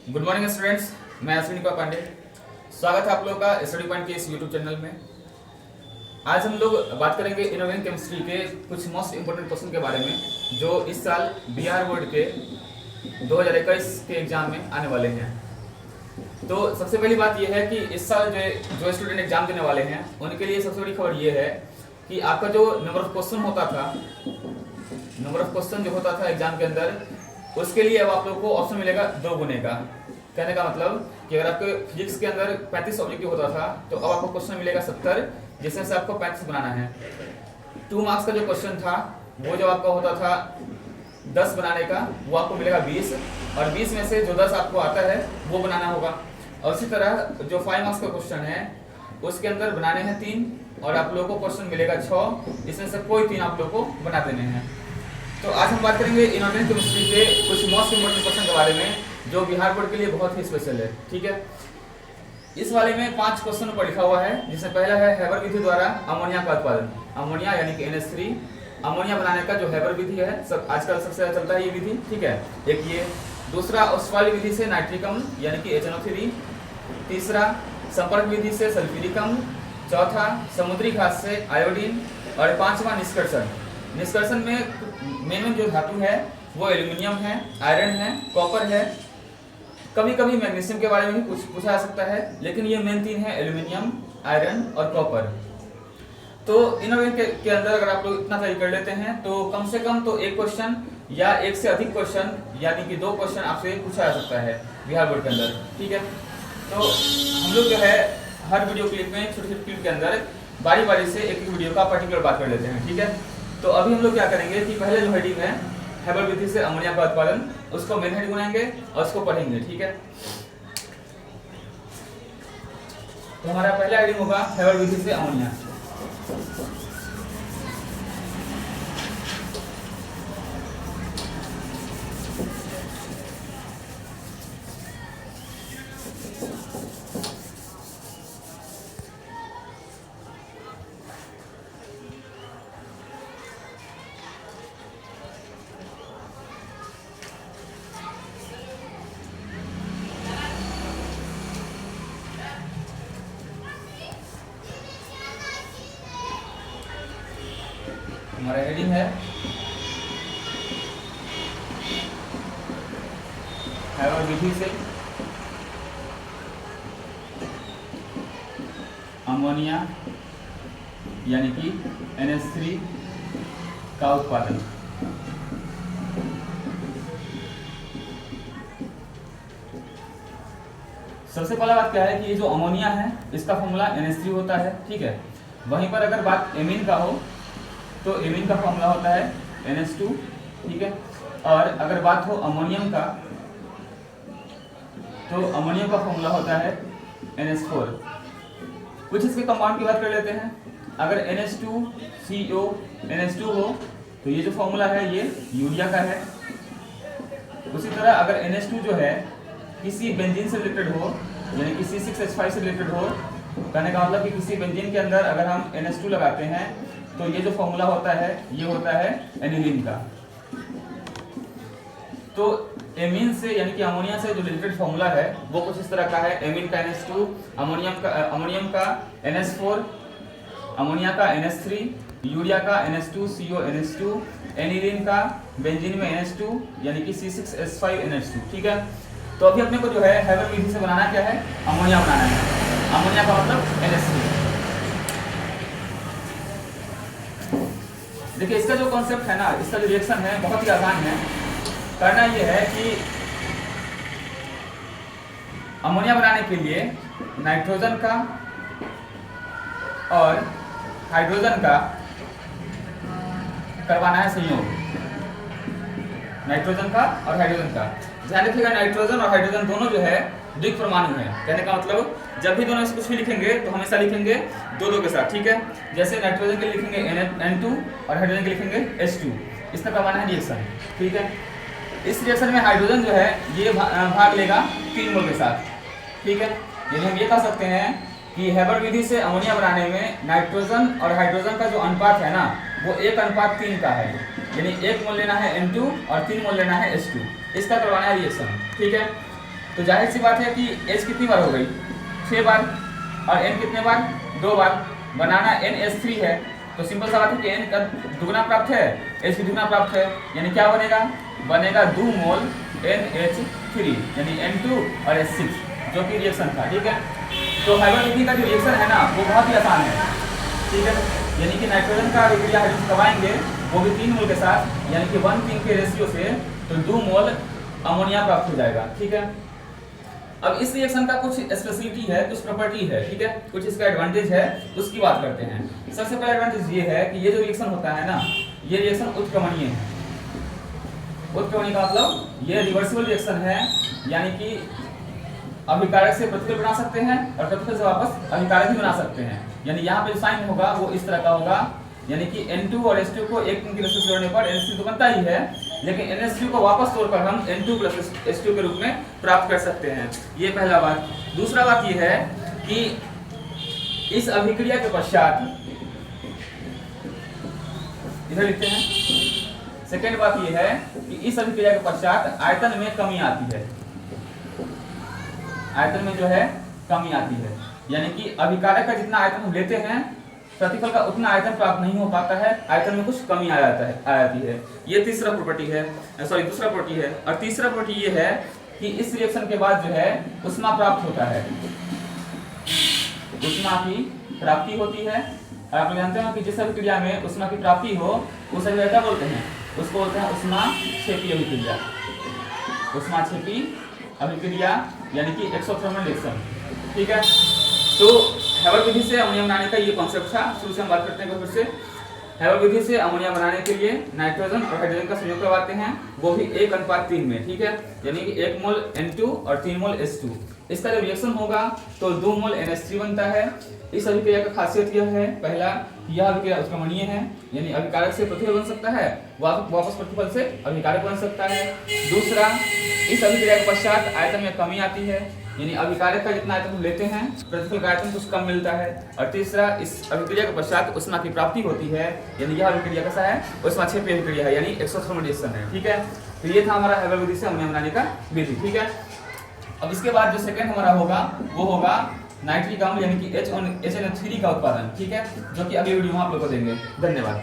Good morning students, मैं अश्विनी कुमार पांडे। स्वागत है आप लोगों का स्टडी पॉइंट के इस यूट्यूब चैनल में। आज हम लोग बात करेंगे इनऑर्गेनिक केमिस्ट्री के कुछ मोस्ट इंपोर्टेंट क्वेश्चन के बारे में जो इस साल बिहार बोर्ड के 2021 के एग्जाम में आने वाले हैं। तो सबसे पहली बात यह है कि इस साल जो स्टूडेंट एग्जाम देने वाले हैं उनके लिए सबसे बड़ी खबर यह है कि आपका जो नंबर ऑफ क्वेश्चन जो होता था एग्जाम के अंदर, उसके लिए अब आप लोग को ऑप्शन मिलेगा 2 गुने का। कहने का मतलब कि अगर आपके फिजिक्स के अंदर 35 ऑब्जेक्टिव होता था तो अब आपको क्वेश्चन मिलेगा 70, जिसमें से आपको 35 बनाना है। 2 मार्क्स का जो क्वेश्चन था वो जो आपका होता था 10 बनाने का, वो आपको मिलेगा 20, और 20 में से जो 10 आपको आता है वो बनाना होगा। और इसी तरह जो 5 मार्क्स का क्वेश्चन है उसके अंदर बनाने हैं 3 और आप लोगों को क्वेश्चन मिलेगा 6, इसमें से कोई 3 आप लोगों को बना देने हैं। तो आज हम बात करेंगे इनऑर्गेनिक केमिस्ट्री के कुछ मोस्ट इंपोर्टेंट क्वेश्चन के बारे में जो बिहार बोर्ड के लिए बहुत ही स्पेशल है। ठीक है, इस वाले में 5 क्वेश्चन ऊपर लिखा हुआ है, जिसमें पहला है हैबर विधि द्वारा अमोनिया का उत्पादन। अमोनिया यानी कि NH3 अमोनिया बनाने का जो हैबर विधि है, सब आजकल सबसे ज्यादा चलता है ये विधि। ठीक है, एक ये। दूसरा ओस्वाल्ड विधि से नाइट्रिक अम्ल यानी कि HNO3। तीसरा संपर्क विधि से सल्फ्यूरिक अम्ल। चौथा समुद्री घास से आयोडीन। और 5वां निष्कर्षण। निष्कर्षण में मेन जो धातु है वो एल्यूमिनियम है, आयरन है, कॉपर है, कभी कभी मैग्नीशियम के बारे में भी पूछा जा सकता है, लेकिन ये मेन 3 है, एल्यूमिनियम, आयरन और कॉपर। तो इनऑर्गेनिक के अंदर अगर आप लोग इतना तैयारी कर लेते हैं तो कम से कम तो 1 क्वेश्चन या 1 से अधिक क्वेश्चन यानी कि 2 क्वेश्चन आपसे पूछा जा सकता है बिहार बोर्ड के अंदर। ठीक है, तो हम लोग जो है हर वीडियो क्लिप में छोटे छोटे क्लिप के अंदर बारी बारी से एक वीडियो का पर्टिकुलर बात कर लेते हैं। ठीक है, तो अभी हम लोग क्या करेंगे कि पहले जो हेडिंग है हैबर विधि से अमोनिया का उत्पादन, उसको मेन हेडिंग बनाएंगे और उसको पढ़ेंगे। ठीक है, तो हमारा पहला हेडिंग होगा हैबर विधि से अमोनिया। हमारा हेडिंग है हैबर विधि से अमोनिया यानी कि NH3 का उत्पादन। सबसे पहला बात क्या है कि ये जो अमोनिया है इसका फॉर्मूला NH3 होता है। ठीक है, वहीं पर अगर बात एमीन का हो तो एमीन का फॉर्मूला होता है NH2। ठीक है, और अगर बात हो अमोनियम का तो अमोनियम का फॉर्मूला होता है NH4। कुछ इसके कंपाउंड की बात कर लेते हैं। अगर NH2CO NH2 हो तो ये जो फॉर्मूला है ये यूरिया का है। उसी तरह अगर NH2 जो है किसी बेंजीन से रिलेटेड हो यानी कि C6H5 से रिलेटेड हो, कहने का मतलब कि किसी बेंजीन के अंदर अगर हम NH2 लगाते हैं तो ये जो फॉर्मूला होता है ये होता है एनिलीन का। तो एमीन से यानी कि अमोनिया से जो रिलेटेड फॉर्मूला है वो कुछ इस तरह का है। एमीन का NH2, अमोनियम का NH4, अमोनिया का NH3, यूरिया का NH2CO NH2, एनिलीन का बेंजीन में NH2 यानी कि C6H5 NH2। ठीक है, तो अभी अपने को जो है हैबर विधि से बनाना क्या है, अमोनिया बनाना है। अमोनिया का मतलब NH3। देखिए इसका जो कॉन्सेप्ट है ना, इसका जो रिएक्शन है बहुत ही आसान है। करना ये है कि अमोनिया बनाने के लिए नाइट्रोजन का और हाइड्रोजन का करवाना है संयोग। नाइट्रोजन का और हाइड्रोजन का, ध्यान रखिएगा नाइट्रोजन और हाइड्रोजन दोनों जो है द्विक परमाणु है। कहने का मतलब जब भी दोनों से कुछ भी लिखेंगे तो हमेशा लिखेंगे 2-2 के साथ। ठीक है, जैसे नाइट्रोजन के लिखेंगे N2 और हाइड्रोजन के लिखेंगे H2। इसका करवाना है रिएक्शन। ठीक है, इस रिएक्शन में हाइड्रोजन जो है ये भाग लेगा 3 मोल के साथ। ठीक है, यानी हम ये कह सकते हैं कि हैबर विधि से अमोनिया बनाने में नाइट्रोजन और हाइड्रोजन का जो अनुपात है ना वो 1:3 का है। यानी 1 मोल लेना है N2 और 3 मोल लेना है H2। इसका करवाना है रिएक्शन। ठीक है, तो जाहिर सी बात है कि H कितनी बार हो गई, 6 बार, और N कितने बार, 2 बार। बनाना NH3 है, तो सिंपल सा बात है कि N का दुगना प्राप्त है, H भी दुगना प्राप्त है, यानी क्या बनेगा, बनेगा 2 मोल NH3 यानी N2 और H6, जो कि रिएक्शन था। ठीक है, तो हैबर विधि का जो रिएक्शन है ना वो बहुत ही आसान है। ठीक है, यानी कि नाइट्रोजन का अभिक्रिया हाइड्रोजन करवाएंगे वो भी 3 मोल के साथ, यानी कि 1:3 के रेशियो से, तो 2 मोल अमोनिया प्राप्त हो जाएगा। ठीक है, अब इस रिएक्शन का कुछ स्पेशलिटी है, कुछ प्रॉपर्टी है। ठीक है, कुछ इसका एडवांटेज है, उसकी बात करते हैं। सबसे पहला एडवांटेज ये है कि ये जो रिएक्शन होता है ना, ये रिएक्शन उत्क्रमणीय है। उत्क्रमणीय का मतलब ये रिवर्सिबल रिएक्शन है, यानी कि अभिकारक से प्रतिफल बना सकते हैं और प्रतिफल से वापस अभिकारक भी बना सकते हैं। यानी यहाँ पे जो साइन होगा वो इस तरह का होगा, यानी कि N2 और H2 को 1 की रेशियो से जोड़ने पर NH3 तो बनता ही है, लेकिन NH3 को वापस तोड़कर हम N2 + H2 के रूप में प्राप्त कर सकते हैं। ये पहला बात। दूसरा बात ये है कि इस अभिक्रिया के पश्चात, इधर लिखते हैं, सेकेंड बात ये है कि इस अभिक्रिया के पश्चात आयतन में कमी आती है। आयतन में जो है कमी आती है, यानी कि अभिकारक का जितना आयतन हम लेते हैं, प्रतिफल का उतना आयतन प्राप्त नहीं हो पाता है, आयतन में कुछ कमी आ जाती है। ये तीसरा प्रॉपर्टी है, दूसरा प्रॉपर्टी है। और तीसरा प्रॉपर्टी ये है कि इस रिएक्शन के बाद जो है उष्मा प्राप्त होता है, उष्मा की प्राप्ति होती है। और आप लोग जानते हैं कि जिस अभिक्रिया में उष्मा की प्राप्ति हो उस अभिक्रिया क्या बोलते हैं, उसको बोलते हैं उष्माक्षेपी अभिक्रिया। उष्माक्षेपी अभिक्रिया यानी कि एक्सोथर्मल रिएक्शन। ठीक है, तो हैबर विधि से अमोनिया बनाने का ये कॉन्सेप्ट था। शुरू से हम बात करते हैं फिर से। हैबर विधि से अमोनिया बनाने के लिए नाइट्रोजन और हाइड्रोजन का संयोग करवाते हैं, वो भी 1:3 में। ठीक है, यानी कि 1 मोल N2 और 3 मोल H2। इसका जब रिएक्शन होगा तो 2 मोल NH3 बनता है। इस अभिक्रिया का खासियत यह है, पहला, यह अभिक्रिया उत्क्रमणीय है, यानी अभिकारक से प्रतिफल बन सकता है, वापस प्रतिफल से अभिकारक बन सकता है। दूसरा, इस अभिक्रिया के पश्चात आयतन में कमी आती है, यानी अभिकारक का जितना आयतन हम लेते हैं, प्रतिफल का आयतन कुछ कम मिलता है। और तीसरा, इस अभिक्रिया के पश्चात उष्मा की प्राप्ति होती है, यानी यह अभिक्रिया कैसा है, उष्माक्षेपी अभिक्रिया है, यानी एक्सोथर्मल रिएक्शन है। ठीक है, तो ये था हमारा हैबर विधि से अमोनिया बनाने का विधि। ठीक है, अब इसके बाद जो सेकंड हमारा होगा वो होगा नाइट्रिक अम्ल यानी कि HNO3 का उत्पादन। ठीक है, जो कि अगली वीडियो में आप लोग को देंगे। धन्यवाद।